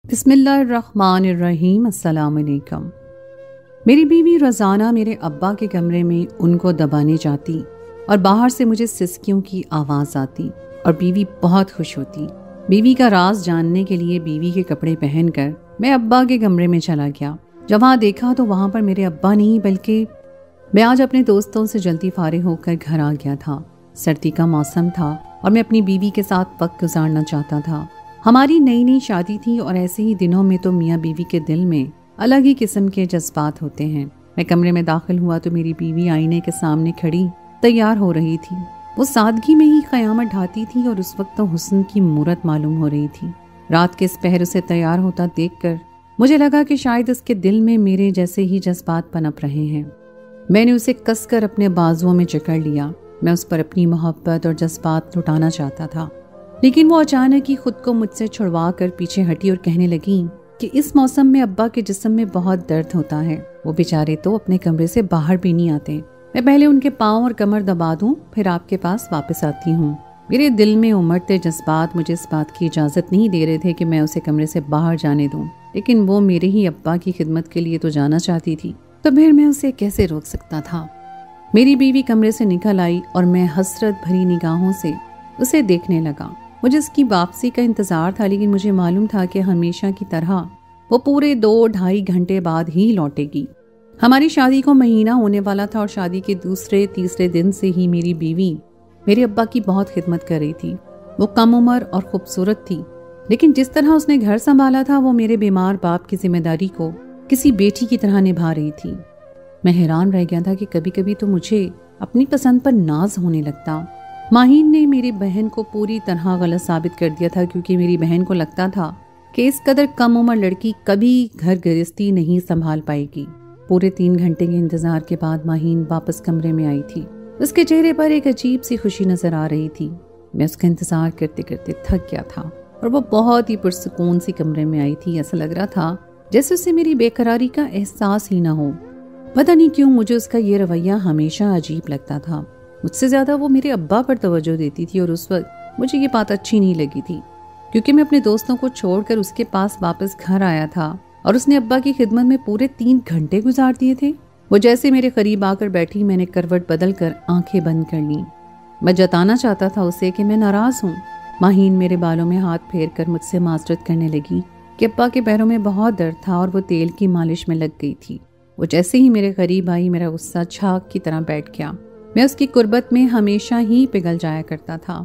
बिस्मिल्लाहिर्रहमानिर्रहीम। अस्सलाम वालेकुम। मेरी बीवी रोज़ाना मेरे अब्बा के कमरे में उनको दबाने जाती और बाहर से मुझे सिसकियों की आवाज़ आती और बीवी बहुत खुश होती। बीवी का राज जानने के लिए बीवी के कपड़े पहनकर मैं अब्बा के कमरे में चला गया। जब वहाँ देखा तो वहाँ पर मेरे अब्बा नहीं बल्कि मैं आज अपने दोस्तों से जल्दी फारिग होकर घर आ गया था। सर्दी का मौसम था और मैं अपनी बीवी के साथ वक्त गुजारना चाहता था। हमारी नई नई शादी थी और ऐसे ही दिनों में तो मियाँ बीवी के दिल में अलग ही किस्म के जज्बात होते हैं। मैं कमरे में दाखिल हुआ तो मेरी बीवी आईने के सामने खड़ी तैयार हो रही थी। वो सादगी में ही क़यामत ढाती थी और उस वक्त तो हुस्न की मूरत मालूम हो रही थी। रात के इस पहर उसे तैयार होता देखकर मुझे लगा कि शायद उसके दिल में मेरे जैसे ही जज्बात पनप रहे हैं। मैंने उसे कसकर अपने बाजुओं में जकड़ लिया। मैं उस पर अपनी मोहब्बत और जज्बात लुटाना चाहता था, लेकिन वो अचानक ही खुद को मुझसे छुड़वा कर पीछे हटी और कहने लगी कि इस मौसम में अब्बा के जिस्म में बहुत दर्द होता है। वो बेचारे तो अपने कमरे से बाहर भी नहीं आते। मैं पहले उनके पाँव और कमर दबा दूं, फिर आपके पास वापस आती हूँ। मेरे दिल में उमड़ते जज्बात मुझे इस बात की इजाज़त नहीं दे रहे थे कि मैं उसे कमरे से बाहर जाने दूं, लेकिन वो मेरे ही अब्बा की खिदमत के लिए तो जाना चाहती थी, तो फिर मैं उसे कैसे रोक सकता था। मेरी बीवी कमरे से निकल आई और मैं हसरत भरी निगाहों से उसे देखने लगा। मुझे उसकी वापसी का इंतज़ार था, लेकिन मुझे मालूम था कि हमेशा की तरह वो पूरे 2-2.5 घंटे बाद ही लौटेगी। हमारी शादी को महीना होने वाला था और शादी के दूसरे-तीसरे दिन से ही मेरी बीवी मेरे अब्बा की बहुत खिदमत कर रही थी। वो कम उम्र और खूबसूरत थी, लेकिन जिस तरह उसने घर संभाला था वो मेरे बीमार बाप की जिम्मेदारी को किसी बेटी की तरह निभा रही थी। मैं हैरान रह गया था कि कभी कभी तो मुझे अपनी पसंद पर नाज होने लगता। माहीन ने मेरी बहन को पूरी तरह गलत साबित कर दिया था, क्योंकि मेरी बहन को लगता था कि इस कदर कम उम्र लड़की कभी घर गृहस्थी नहीं संभाल पाएगी। पूरे 3 घंटे के इंतजार के बाद माहीन वापस कमरे में आई थी। उसके चेहरे पर एक अजीब सी खुशी नजर आ रही थी। मैं उसका इंतजार करते करते थक गया था और वो बहुत ही पुरसुकून सी कमरे में आई थी। ऐसा लग रहा था जैसे उसे मेरी बेकरारी का एहसास ही ना हो। पता नहीं क्यों मुझे उसका ये रवैया हमेशा अजीब लगता था। मुझसे ज्यादा वो मेरे अब्बा पर तवज्जो देती थी और उस वक्त मुझे ये बात अच्छी नहीं लगी थी, क्योंकि मैं अपने दोस्तों को छोड़कर उसके पास वापस घर आया था और उसने अब्बा की खिदमत में पूरे 3 घंटे गुजार दिए थे। वो जैसे मेरे करीब आकर बैठी, मैंने करवट बदल कर आंखें बंद कर ली। मैं जताना चाहता था उसे कि मैं नाराज हूँ। माहीन मेरे बालों में हाथ फेर कर मुझसे माजरत करने लगी कि अब्बा के पैरों में बहुत दर्द था और वो तेल की मालिश में लग गई थी। वो जैसे ही मेरे करीब आई, मेरा गुस्सा झाग की तरह बैठ गया। मैं उसकी कुर्बत में हमेशा ही पिघल जाया करता था।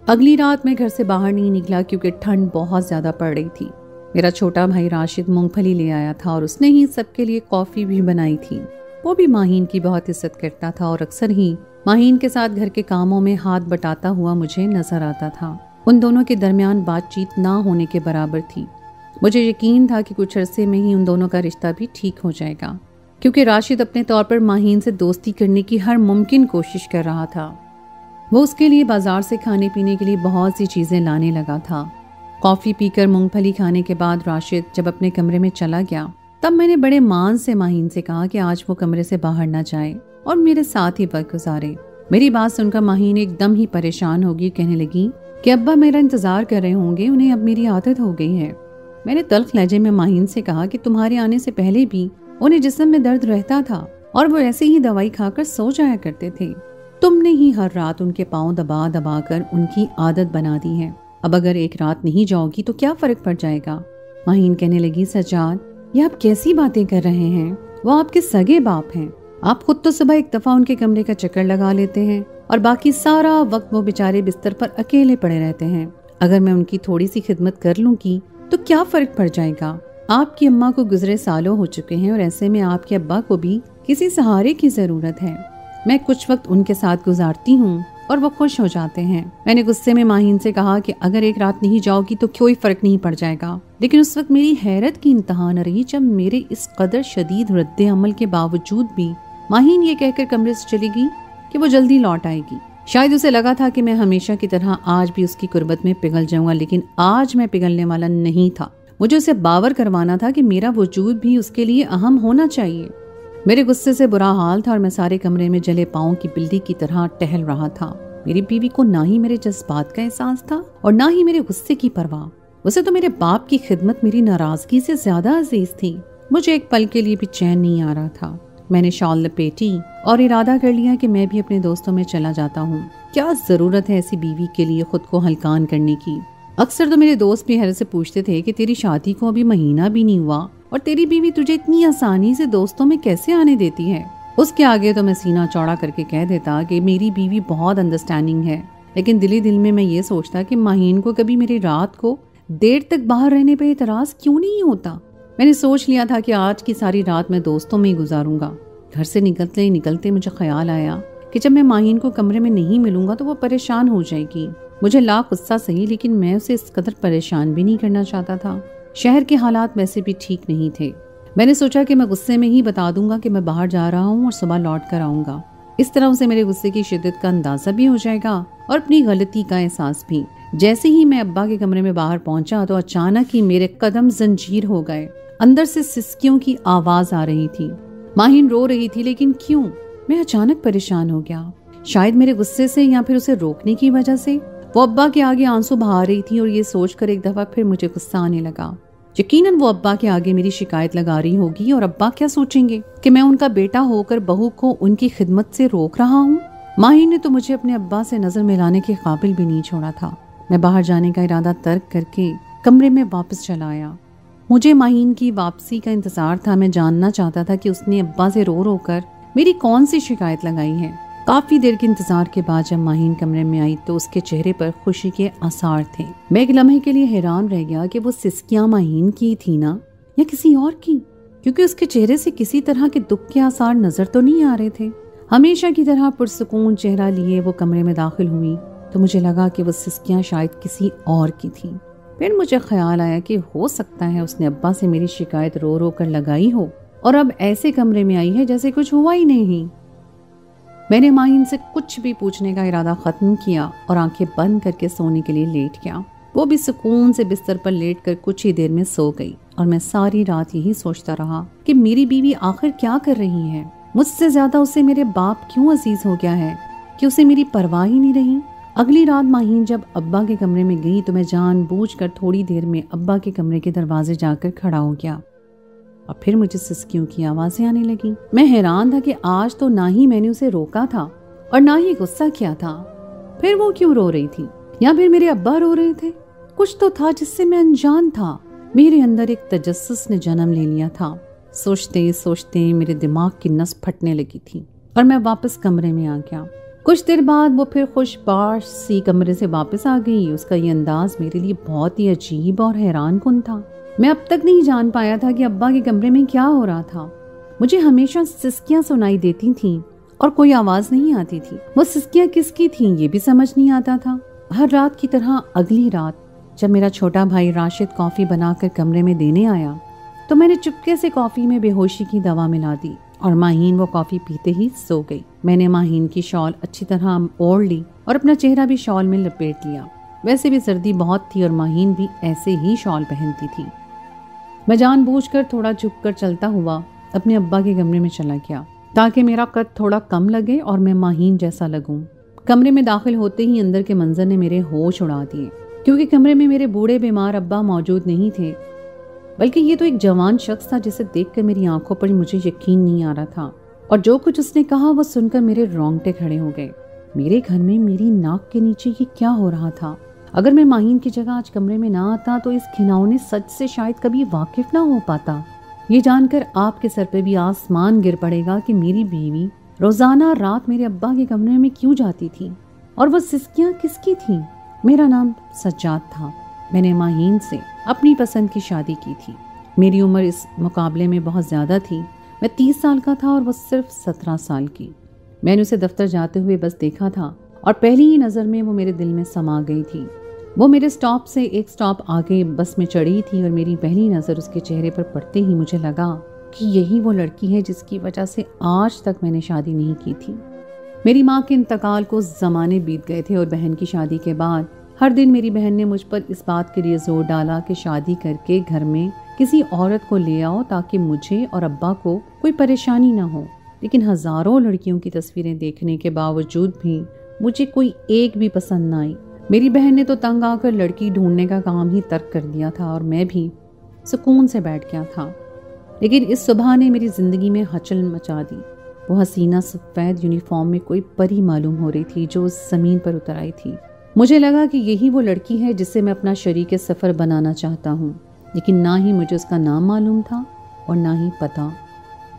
अगली रात मैं घर से बाहर नहीं निकला क्योंकि ठंड बहुत ज्यादा पड़ रही थी। मेरा छोटा भाई राशिद मूंगफली ले आया था और उसने ही सबके लिए कॉफी भी बनाई थी। वो भी माहीन की बहुत इज्जत करता था और अक्सर ही माहीन के साथ घर के कामों में हाथ बटाता हुआ मुझे नजर आता था। उन दोनों के दरमियान बातचीत ना होने के बराबर थी। मुझे यकीन था कि कुछ अरसे में ही उन दोनों का रिश्ता भी ठीक हो जाएगा, क्योंकि राशिद अपने तौर पर माहीन से दोस्ती करने की हर मुमकिन कोशिश कर रहा था। वो उसके लिए बाजार से खाने पीने के लिए बहुत सी चीजें लाने लगा था। कॉफी पीकर मूंगफली खाने के बाद राशिद जब अपने कमरे में चला गया, तब मैंने बड़े मान से माहीन से कहा कि आज वो कमरे से बाहर ना जाए और मेरे साथ ही वक्त गुजारे। मेरी बात सुनकर माहीन एकदम ही परेशान होगी, कहने लगी कि अब्बा मेरा इंतजार कर रहे होंगे, उन्हें अब मेरी आदत हो गई है। मैंने तल्ख लहजे में माहीन से कहा कि तुम्हारे आने से पहले भी उन्हें जिस्म में दर्द रहता था और वो ऐसे ही दवाई खाकर सो जाया करते थे। तुमने ही हर रात उनके पाँव दबा दबा कर उनकी आदत बना दी है। अब अगर एक रात नहीं जाओगी तो क्या फर्क पड़ जाएगा। माहीन कहने लगी, सज्जाद, ये आप कैसी बातें कर रहे हैं? वो आपके सगे बाप हैं। आप खुद तो सुबह एक दफा उनके कमरे का चक्कर लगा लेते हैं और बाकी सारा वक्त वो बेचारे बिस्तर पर अकेले पड़े रहते हैं। अगर मैं उनकी थोड़ी सी खिदमत कर लूंगी तो क्या फर्क पड़ जाएगा। आपकी अम्मा को गुजरे सालों हो चुके हैं और ऐसे में आपके अब्बा को भी किसी सहारे की जरूरत है। मैं कुछ वक्त उनके साथ गुजारती हूँ और वो खुश हो जाते हैं। मैंने गुस्से में माहीन से कहा कि अगर एक रात नहीं जाओगी तो कोई फर्क नहीं पड़ जाएगा, लेकिन उस वक्त मेरी हैरत की इंतहा न रही जब मेरे इस कदर शदीद रद्द अमल के बावजूद भी माहीन ये कहकर कमरे से चली गई कि वो जल्दी लौट आएगी। शायद उसे लगा था कि मैं हमेशा की तरह आज भी उसकी कुर्बत में पिघल जाऊंगा, लेकिन आज मैं पिघलने वाला नहीं था। मुझे उसे बावर करवाना था कि मेरा वजूद भी उसके लिए अहम होना चाहिए। मेरे गुस्से से बुरा हाल था और मैं सारे कमरे में जले पाँव की बिल्ली की तरह टहल रहा था। मेरी बीवी को ना ही मेरे जज्बात का एहसास था और ना ही मेरे गुस्से की परवाह। उसे तो मेरे बाप की खिदमत मेरी नाराजगी से ज्यादा अजीज थी। मुझे एक पल के लिए भी चैन नहीं आ रहा था। मैंने शॉल लपेटी और इरादा कर लिया कि मैं भी अपने दोस्तों में चला जाता हूँ। क्या जरूरत है ऐसी बीवी के लिए खुद को हल्कान करने की। अक्सर तो मेरे दोस्त भी हैरत से पूछते थे कि तेरी शादी को अभी महीना भी नहीं हुआ और तेरी बीवी तुझे इतनी आसानी से दोस्तों में कैसे आने देती है। उसके आगे तो मैं सीना चौड़ा करके कह देता कि मेरी बीवी बहुत अंडरस्टैंडिंग है, लेकिन दिली दिल में मैं ये सोचता कि माहीन को कभी मेरी रात को देर तक बाहर रहने पे एतराज क्यों नहीं होता। मैंने सोच लिया था कि आज की सारी रात मैं दोस्तों में ही गुजारूंगा। घर से निकलते ही निकलते मुझे ख्याल आया कि जब मैं माहीन को कमरे में नहीं मिलूंगा तो वो परेशान हो जाएगी। मुझे लाख गुस्सा सही, लेकिन मैं उसे इस कदर परेशान भी नहीं करना चाहता था। शहर के हालात वैसे भी ठीक नहीं थे। मैंने सोचा कि मैं गुस्से में ही बता दूंगा कि मैं बाहर जा रहा हूँ और सुबह लौट कर आऊंगा। इस तरह उसे मेरे गुस्से की शिद्दत का अंदाजा भी हो जाएगा और अपनी गलती का एहसास भी। जैसे ही मैं अब्बा के कमरे में बाहर पहुंचा तो अचानक ही मेरे कदम जंजीर हो गए। अंदर से सिसकियों की आवाज आ रही थी। माहीन रो रही थी, लेकिन क्यों? मैं अचानक परेशान हो गया। शायद मेरे गुस्से से या फिर उसे रोकने की वजह से। वो अब्बा के आगे आंसू बहा रही थी और ये सोचकर एक दफा फिर मुझे गुस्सा आने लगा। यकीनन वो अब्बा के आगे मेरी शिकायत लगा रही होगी और अब्बा क्या सोचेंगे कि मैं उनका बेटा होकर बहू को उनकी खिदमत से रोक रहा हूँ। माहीन ने तो मुझे अपने अब्बा से नजर मिलाने के काबिल भी नहीं छोड़ा था। मैं बाहर जाने का इरादा तर्क करके कमरे में वापस चला आया। मुझे माहीन की वापसी का इंतजार था। मैं जानना चाहता था कि उसने अब्बा से रो रो कर मेरी कौन सी शिकायत लगाई है। काफी देर के इंतजार के बाद जब माहीन कमरे में आई तो उसके चेहरे पर खुशी के आसार थे। मैं एक लम्हे के लिए हैरान रह गया कि वो सिसकियां माहीन की थी ना या किसी और की, क्योंकि उसके चेहरे से किसी तरह के दुख के आसार नजर तो नहीं आ रहे थे। हमेशा की तरह पुरसुकून चेहरा लिए वो कमरे में दाखिल हुई तो मुझे लगा कि वो सिसकियां शायद किसी और की थी। फिर मुझे ख्याल आया कि हो सकता है उसने अब्बा से मेरी शिकायत रो रो कर लगाई हो और अब ऐसे कमरे में आई है जैसे कुछ हुआ ही नहीं। मैंने माहीन से कुछ भी पूछने का इरादा खत्म किया और आंखें बंद करके सोने के लिए लेट गया। वो भी सुकून से बिस्तर पर लेट कर कुछ ही देर में सो गई और मैं सारी रात यही सोचता रहा कि मेरी बीवी आखिर क्या कर रही है। मुझसे ज्यादा उसे मेरे बाप क्यों अजीज हो गया है कि उसे मेरी परवाह ही नहीं रही। अगली रात माहीन जब अब्बा के कमरे में गई तो मैं जानबूझकर थोड़ी देर में अब्बा के कमरे के दरवाजे जाकर खड़ा हो गया और फिर मुझे सिसकियों की आवाजें आने लगी। मैं हैरान था कि आज तो ना ही मैंने उसे रोका था और ना ही गुस्सा किया था। फिर वो क्यों रो रही थी या फिर मेरे अब्बा रो रहे थे? कुछ तो था जिससे मैं अनजान था। मेरे अंदर एक तजस्सुस ने जन्म ले लिया था। सोचते सोचते मेरे दिमाग की नस फटने लगी थी और मैं वापस कमरे में आ गया। कुछ देर बाद वो फिर खुशबाश सी कमरे से वापस आ गई। उसका ये अंदाज मेरे लिए बहुत ही अजीब और हैरान कुन था। मैं अब तक नहीं जान पाया था कि अब्बा के कमरे में क्या हो रहा था। मुझे हमेशा सिसकियां सुनाई देती थीं और कोई आवाज नहीं आती थी। वो सिसकियां किसकी थीं ये भी समझ नहीं आता था। हर रात की तरह अगली रात जब मेरा छोटा भाई राशिद कॉफी बनाकर कमरे में देने आया तो मैंने चुपके से कॉफी में बेहोशी की दवा मिला दी और माहीन वो कॉफी पीते ही सो गई। मैंने माहीन की शॉल अच्छी तरह ओढ़ ली और अपना चेहरा भी शॉल में लपेट लिया। वैसे भी सर्दी बहुत थी और माहीन भी ऐसे ही शॉल पहनती थी। मैं जानबूझकर थोड़ा झुककर चलता हुआ अपने अब्बा के कमरे में चला गया ताकि मेरा कद थोड़ा कम लगे और मैं माहीन जैसा लगूं। कमरे में दाखिल होते ही अंदर के मंजर ने मेरे होश उड़ा दिए, क्योंकि कमरे में मेरे बूढ़े बीमार अब्बा मौजूद नहीं थे, बल्कि ये तो एक जवान शख्स था जिसे देखकर मेरी आंखों पर मुझे यकीन नहीं आ रहा था। और जो कुछ उसने कहा वो सुनकर मेरे रोंगटे खड़े हो गए। मेरे घर में मेरी नाक के नीचे ये क्या हो रहा था? अगर मैं माहीन की जगह आज कमरे में ना आता तो इस घिनौने सच से शायद कभी वाकिफ ना हो पाता। ये जानकर आपके सर पे भी आसमान गिर पड़ेगा कि मेरी बीवी रोजाना रात मेरे अब्बा के कमरे में क्यों जाती थी और वो सिसकियां किसकी थी। मेरा नाम सज्जाद था। मैंने माहीन से अपनी पसंद की शादी की थी। मेरी उम्र इस मुकाबले में बहुत ज्यादा थी। मैं 30 साल का था और वो सिर्फ 17 साल की। मैंने उसे दफ्तर जाते हुए बस देखा था और पहली ही नजर में वो मेरे दिल में समा गई थी। वो मेरे स्टॉप से एक स्टॉप आगे बस में चढ़ी थी और मेरी पहली नजर उसके चेहरे पर पड़ते ही मुझे लगा कि यही वो लड़की है जिसकी वजह से आज तक मैंने शादी नहीं की थी। मेरी माँ के इंतकाल को जमाने बीत गए थे और बहन की शादी के बाद हर दिन मेरी बहन ने मुझ पर इस बात के लिए जोर डाला कि शादी करके घर में किसी औरत को ले आओ ताकि मुझे और अब्बा को कोई परेशानी ना हो। लेकिन हजारों लड़कियों की तस्वीरें देखने के बावजूद भी मुझे कोई एक भी पसंद ना आई। मेरी बहन ने तो तंग आकर लड़की ढूंढने का काम ही तर्क कर दिया था और मैं भी सुकून से बैठ गया था। लेकिन इस सुबह ने मेरी ज़िंदगी में हलचल मचा दी। वो हसीना सफ़ेद यूनिफॉर्म में कोई परी मालूम हो रही थी जो उस ज़मीन पर उतर आई थी। मुझे लगा कि यही वो लड़की है जिसे मैं अपना शरीक सफ़र बनाना चाहता हूँ, लेकिन ना ही मुझे उसका नाम मालूम था और ना ही पता।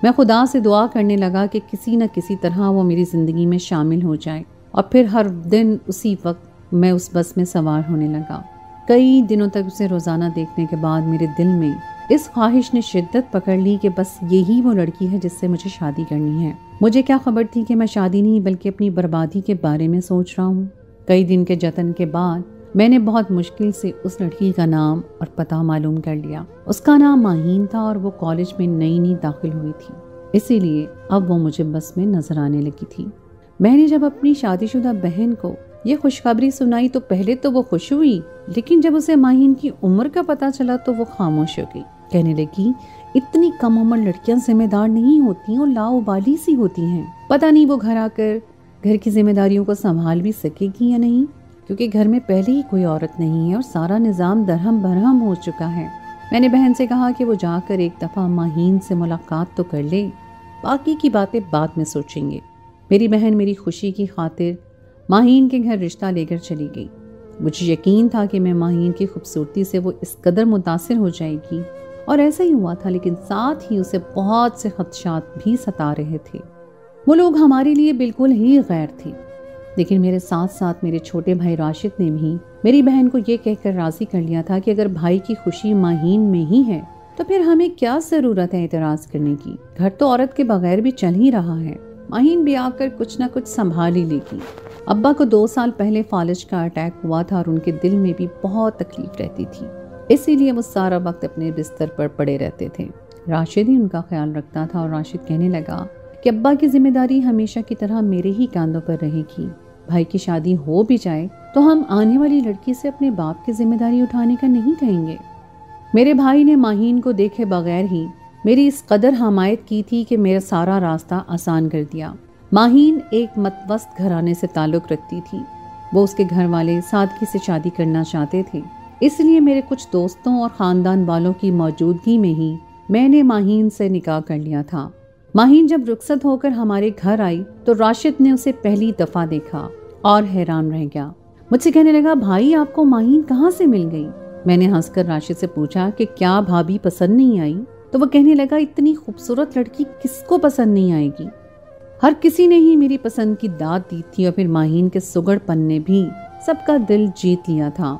मैं खुदा से दुआ करने लगा कि किसी न किसी तरह वो मेरी ज़िंदगी में शामिल हो जाए, और फिर हर दिन उसी वक्त मैं उस बस में सवार होने लगा। कई दिनों तक उसे रोज़ाना देखने के बाद मेरे दिल में इस ख्वाहिश ने शिद्दत पकड़ ली कि बस यही वो लड़की है जिससे मुझे शादी करनी है। मुझे क्या खबर थी कि मैं शादी नहीं बल्कि अपनी बर्बादी के बारे में सोच रहा हूँ। कई दिन के जतन के बाद मैंने बहुत मुश्किल से उस लड़की का नाम और पता मालूम कर लिया। उसका नाम माहीन था और वो कॉलेज में नई दाखिल हुई थी, इसीलिए अब वो मुझे बस में नजर आने लगी थी। मैंने जब अपनी शादीशुदा बहन को ये खुशखबरी सुनाई तो पहले तो वो खुश हुई, लेकिन जब उसे माहीन की उम्र का पता चला तो वो खामोश हो गई। कहने लगी, इतनी कम उम्र लड़कियां जिम्मेदार नहीं होती और लाउबाली सी होती हैं। पता नहीं वो घर आकर घर की जिम्मेदारियों को संभाल भी सकेगी या नहीं, क्योंकि घर में पहले ही कोई औरत नहीं है और सारा निज़ाम दरहम बरहम हो चुका है। मैंने बहन से कहा कि वो जाकर एक दफ़ा माहीन से मुलाकात तो कर ले, बाकी की बातें बाद में सोचेंगे। मेरी बहन मेरी खुशी की खातिर माहीन के घर रिश्ता लेकर चली गई। मुझे यकीन था कि मैं माहीन की खूबसूरती से वो इस कदर मुतासिर हो जाएगी, और ऐसा ही हुआ था। लेकिन साथ ही उसे बहुत से खदशात भी सता रहे थे। वो लोग हमारे लिए बिल्कुल ही गैर थे, लेकिन मेरे साथ साथ मेरे छोटे भाई राशिद ने भी मेरी बहन को ये कहकर राजी कर लिया था कि अगर भाई की खुशी माहीन में ही है तो फिर हमें क्या ज़रूरत है एतराज़ करने की। घर तो औरत के बगैर भी चल ही रहा है, माहीन भी आकर कुछ न कुछ संभाल ही लेगी। अब्बा को 2 साल पहले फालिज का अटैक हुआ था और उनके दिल में भी बहुत तकलीफ रहती थी, इसीलिए वो सारा वक्त अपने बिस्तर पर पड़े रहते थे। राशिद ही उनका ख्याल रखता था और राशिद कहने लगा कि अब्बा की जिम्मेदारी हमेशा की तरह मेरे ही कांधों पर रहेगी। भाई की शादी हो भी जाए तो हम आने वाली लड़की से अपने बाप की जिम्मेदारी उठाने का नहीं कहेंगे। मेरे भाई ने माहीन को देखे बगैर ही मेरी इस कदर हमायत की थी कि मेरा सारा रास्ता आसान कर दिया। माहीन एक मतवस्त घराने से ताल्लुक़ रखती थी। वो उसके घर वाले सादगी से शादी करना चाहते थे, इसलिए मेरे कुछ दोस्तों और ख़ानदान वालों की मौजूदगी में ही मैंने माहीन से निकाह कर लिया था। माहीन जब रुखसत होकर हमारे घर आई तो राशिद ने उसे पहली दफ़ा देखा और हैरान रह गया। मुझसे कहने लगा, भाई आपको माहीन कहाँ से मिल गई? मैंने हंसकर राशिद से पूछा कि क्या भाभी पसंद नहीं आई? तो वो कहने लगा, इतनी खूबसूरत लड़की किसको पसंद नहीं आएगी? हर किसी ने ही मेरी पसंद की दाद दी थी और फिर माहीन के सुगड़पन ने भी सबका दिल जीत लिया था।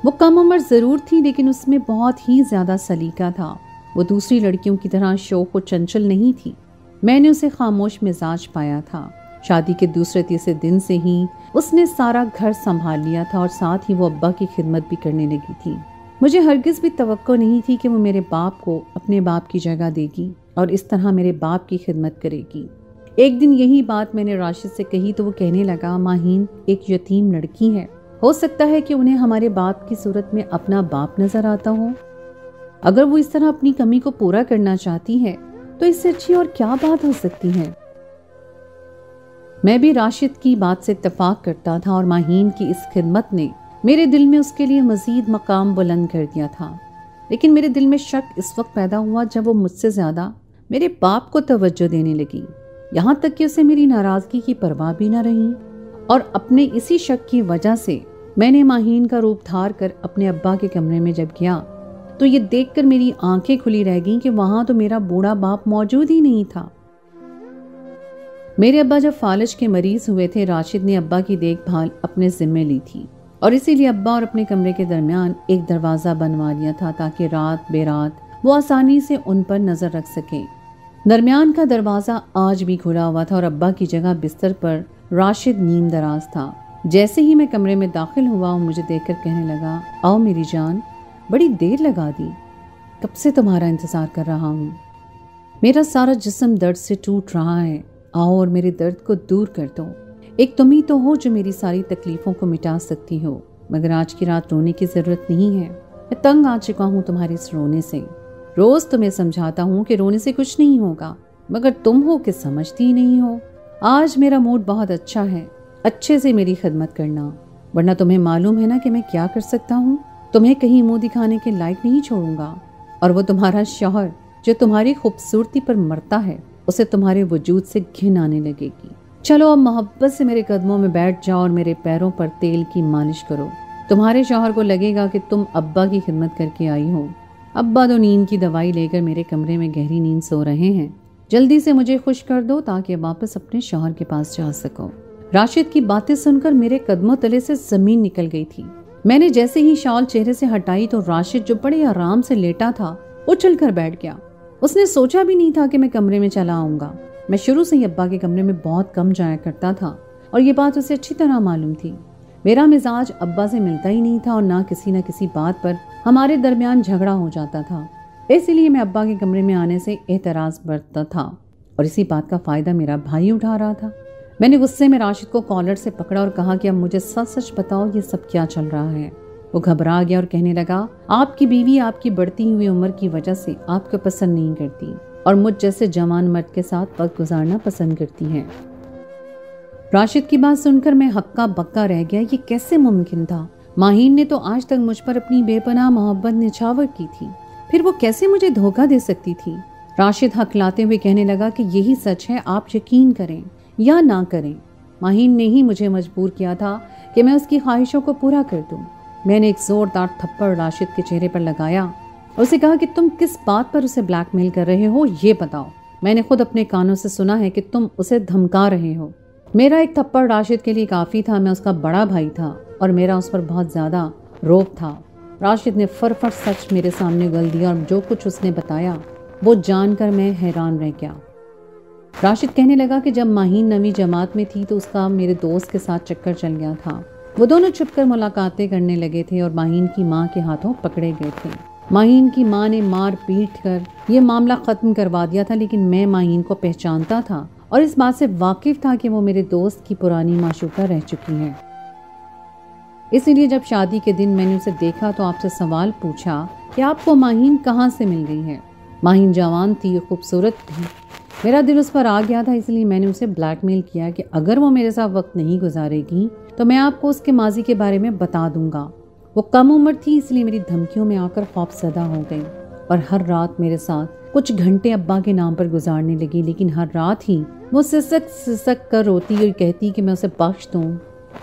वो कम उम्र ज़रूर थी, लेकिन उसमें बहुत ही ज़्यादा सलीका था। वो दूसरी लड़कियों की तरह शौक और चंचल नहीं थी। मैंने उसे खामोश मिजाज पाया था। शादी के दूसरे तीसरे दिन से ही उसने सारा घर संभाल लिया था और साथ ही वो अब्बा की खिदमत भी करने लगी थी। मुझे हरगिज़ भी तवक्को नहीं थी कि वो मेरे बाप को अपने बाप की जगह देगी और इस तरह मेरे बाप की खिदमत करेगी। एक दिन यही बात मैंने राशिद से कही तो वो कहने लगा, माहीन एक यतीम लड़की है, हो सकता है कि उन्हें हमारे बाप की सूरत में अपना बाप नजर आता हो। अगर वो इस तरह अपनी कमी को पूरा करना चाहती है तो इससे अच्छी और क्या बात हो सकती है। मैं भी राशिद की बात से इत्तेफाक करता था और माहीन की इस खिदमत ने मेरे दिल में उसके लिए मजीद मकाम बुलंद कर दिया था। लेकिन मेरे दिल में शक इस वक्त पैदा हुआ जब वो मुझसे ज़्यादा मेरे बाप को तवज्जो देने लगी, यहाँ तक कि उसे मेरी नाराज़गी की परवाह भी न रही। और अपने इसी शक की वजह से मैंने माहीन का रूप धार कर अपने अब्बा के कमरे में जब गया तो ये देखकर मेरी आंखें खुली रह गईं कि वहां तो मेरा बूढ़ा बाप मौजूद ही नहीं था। मेरे अब्बा जब फालिज के मरीज हुए थे, राशिद ने अब्बा की देखभाल अपने जिम्मे ली थी और इसीलिए अब्बा और अपने कमरे के दरमियान एक दरवाज़ा बनवा लिया था ताकि रात बेरात वो आसानी से उन पर नज़र रख सकें। दरमियान का दरवाज़ा आज भी खुला हुआ था और अब्बा की जगह बिस्तर पर राशिद नीम दराज था। जैसे ही मैं कमरे में दाखिल हुआ वो मुझे देखकर कहने लगा, आओ मेरी जान, बड़ी देर लगा दी, कब से तुम्हारा इंतज़ार कर रहा हूँ। मेरा सारा जिस्म दर्द से टूट रहा है, आओ और मेरे दर्द को दूर कर दो। एक तुम ही तो हो जो मेरी सारी तकलीफ़ों को मिटा सकती हो, मगर आज की रात रोने की ज़रूरत नहीं है। मैं तंग आ चुका हूँ तुम्हारे इस रोने से। रोज़ तुम्हें समझाता हूँ कि रोने से कुछ नहीं होगा, मगर तुम हो कि समझती ही नहीं हो। आज मेरा मूड बहुत अच्छा है, अच्छे से मेरी खिदमत करना। वरना तुम्हें मालूम है ना कि मैं क्या कर सकता हूँ। तुम्हें कहीं मुंह दिखाने के लायक नहीं छोड़ूंगा, और वो तुम्हारा शौहर जो तुम्हारी खूबसूरती पर मरता है, उसे तुम्हारे वजूद से घिन आने लगेगी। चलो अब मोहब्बत से मेरे कदमों में बैठ जाओ और मेरे पैरों पर तेल की मालिश करो। तुम्हारे शौहर को लगेगा कि तुम अब्बा की खिदमत करके आई हो। अब्बा तो नींद की दवाई लेकर मेरे कमरे में गहरी नींद सो रहे हैं। जल्दी से मुझे खुश कर दो ताकि वापस अपने शौहर के पास जा सको। राशिद की बातें सुनकर मेरे कदमों तले से जमीन निकल गई थी। मैंने जैसे ही शॉल चेहरे से हटाई तो राशिद, जो बड़े आराम से लेटा था, उछल कर बैठ गया। उसने सोचा भी नहीं था कि मैं कमरे में चला आऊंगा। मैं शुरू से ही अब्बा के कमरे में बहुत कम जाया करता था और ये बात उसे अच्छी तरह मालूम थी। मेरा मिजाज अब्बा से मिलता ही नहीं था और ना किसी बात पर हमारे दरमियान झगड़ा हो जाता था। इसीलिए मैं अब्बा के कमरे में आने से एतराज बरतता था और इसी बात का फायदा मेरा भाई उठा रहा था। मैंने गुस्से में राशिद को कॉलर से पकड़ा और कहा कि अब मुझे सच सच बताओ ये सब क्या चल रहा है। वो घबरा गया और कहने लगा, आपकी बीवी आपकी बढ़ती हुई उम्र की वजह से आपको पसंद नहीं करती और मुझ जैसे जवान मर्द के साथ वक्त गुजारना पसंद करती है। राशिद की बात सुनकर मैं हक्का बक्का रह गया। ये कैसे मुमकिन था? माहीन ने तो आज तक मुझ पर अपनी बेपनाह मोहब्बत निछावर की थी, फिर वो कैसे मुझे धोखा दे सकती थी? राशिद हकलाते हुए कहने लगा कि यही सच है, आप यकीन करें या ना करें, माहीन ने ही मुझे मजबूर किया था कि मैं उसकी ख्वाहिशों को पूरा कर दूं। मैंने एक जोरदार थप्पड़ राशिद के चेहरे पर लगाया और उसे कहा कि तुम किस बात पर उसे ब्लैकमेल कर रहे हो, ये बताओ। मैंने खुद अपने कानों से सुना है कि तुम उसे धमका रहे हो। मेरा एक थप्पड़ राशिद के लिए काफ़ी था। मैं उसका बड़ा भाई था और मेरा उस पर बहुत ज़्यादा रोब था। राशिद ने फरफट सच मेरे सामने उगल दिया और जो कुछ उसने बताया वो जानकर मैं हैरान रह गया। राशिद कहने लगा कि जब माहीन नवी जमात में थी तो उसका मेरे दोस्त के साथ चक्कर चल गया था। वो दोनों छुपकर मुलाकातें करने लगे थे और माहीन की माँ के हाथों पकड़े गए थे। माहीन की माँ ने मार पीट कर ये मामला ख़त्म करवा दिया था, लेकिन मैं माहीन को पहचानता था और इस बात से वाकिफ था कि वो मेरे दोस्त की पुरानी माशूका रह चुकी है। इसलिए जब शादी के दिन मैंने उसे देखा तो आपसे सवाल पूछा कि आपको माहीन कहाँ से मिल गई है। माहीन जवान थी, खूबसूरत थी। मेरा दिल उस पर आ गया था, इसलिए मैंने उसे ब्लैकमेल किया कि अगर वो मेरे साथ वक्त नहीं गुजारेगी तो मैं आपको उसके माजी के बारे में बता दूंगा। वो कम उम्र थी, इसलिए मेरी धमकियों में आकर खौफजदा हो गई और हर रात मेरे साथ कुछ घंटे अब्बा के नाम पर गुजारने लगी। लेकिन हर रात ही वो सिसक कर रोती और कहती कि मैं उसे बख्श दूं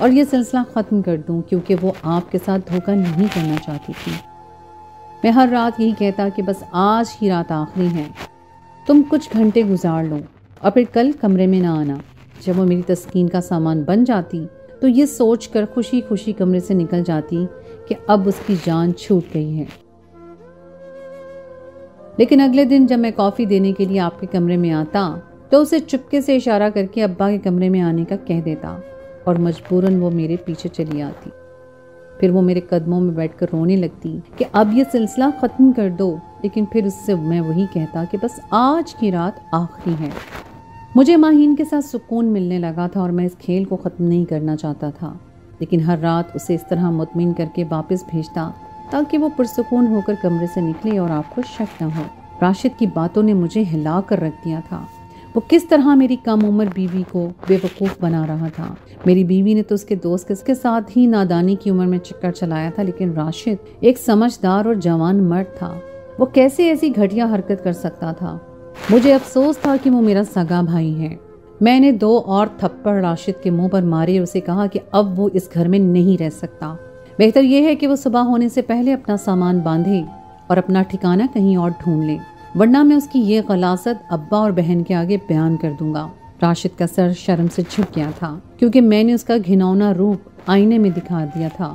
और ये सिलसिला ख़त्म कर दूं, क्योंकि वो आपके साथ धोखा नहीं करना चाहती थी। मैं हर रात यही कहता कि बस आज ही रात आखिरी है, तुम कुछ घंटे गुजार लो और फिर कल कमरे में ना आना। जब वो मेरी तस्कीन का सामान बन जाती तो ये सोच कर खुशी खुशी कमरे से निकल जाती कि अब उसकी जान छूट गई है। लेकिन अगले दिन जब मैं कॉफ़ी देने के लिए आपके कमरे में आता तो उसे चुपके से इशारा करके अब्बा के कमरे में आने का कह देता और मजबूरन वो मेरे पीछे चली आती। फिर वो मेरे कदमों में बैठकर रोने लगती कि अब ये सिलसिला ख़त्म कर दो, लेकिन फिर उससे मैं वही कहता कि बस आज की रात आखिरी है। मुझे माहीन के साथ सुकून मिलने लगा था और मैं इस खेल को ख़त्म नहीं करना चाहता था, लेकिन हर रात उसे इस तरह मुतमिन करके वापस भेजता ताकि वो पुरसुकून होकर कमरे से निकले और आपको शक न हो। राशिद की बातों ने मुझे हिला कर रख दिया था। वो किस तरह मेरी कम उम्र बीवी को बेवकूफ़ बना रहा था। मेरी बीवी ने तो उसके दोस्त के साथ ही नादानी की उम्र में चक्कर चलाया था, लेकिन राशिद एक समझदार और जवान मर्द था। वो कैसे ऐसी घटिया हरकत कर सकता था? मुझे अफसोस था कि वो मेरा सगा भाई है। मैंने 2 और थप्पड़ राशिद के मुंह पर मारे और उसे कहा कि अब वो इस घर में नहीं रह सकता। बेहतर यह है कि वो सुबह होने से पहले अपना सामान बांधे और अपना ठिकाना कहीं और ढूंढ ले, वरना मैं उसकी ये गलासत अब्बा और बहन के आगे बयान कर दूंगा। राशिद का सर शर्म से झुक गया था क्योंकि मैंने उसका घिनौना रूप आईने में दिखा दिया था।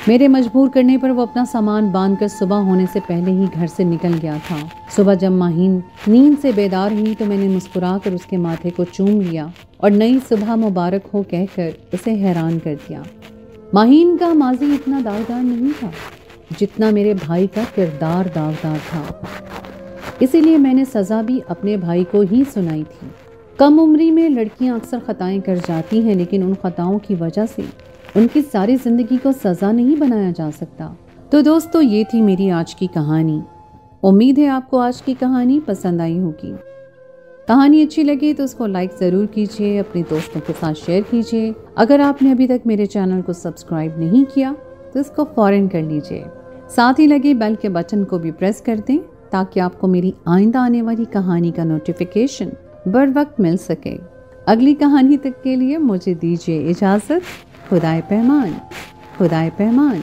मेरे मजबूर करने पर वो अपना सामान बांधकर सुबह होने से पहले ही घर से निकल गया था। सुबह जब माहीन नींद से बेदार हुई तो मैंने मुस्कुराकर उसके माथे को चूम लिया और नई सुबह मुबारक हो कहकर उसे हैरान कर दिया। माहीन का माजी इतना दागदार नहीं था जितना मेरे भाई का किरदार दागदार था, इसीलिए मैंने सज़ा भी अपने भाई को ही सुनाई थी। कम उम्री में लड़कियां अक्सर खताएं कर जाती हैं, लेकिन उन खताओं की वजह से उनकी सारी ज़िंदगी को सज़ा नहीं बनाया जा सकता। तो दोस्तों, ये थी मेरी आज की कहानी। उम्मीद है आपको आज की कहानी पसंद आई होगी। کہانی اچھی لگی تو اس کو لائک ضرور کیجیے، اپنے دوستوں کے ساتھ شیئر کیجیے۔ اگر آپ نے ابھی تک میرے چینل کو سبسکرائب نہیں کیا تو اس کو فوراً کر لیجیے، ساتھ ہی لگے بیل کے بٹن کو بھی پریس کر دیں تاکہ آپ کو میری آئندہ آنے والی کہانی کا نوٹیفیکیشن بر وقت مل سکے۔ اگلی کہانی تک کے لیے مجھے دیجیے اجازت۔ خدائے پامان، خدائے پامان۔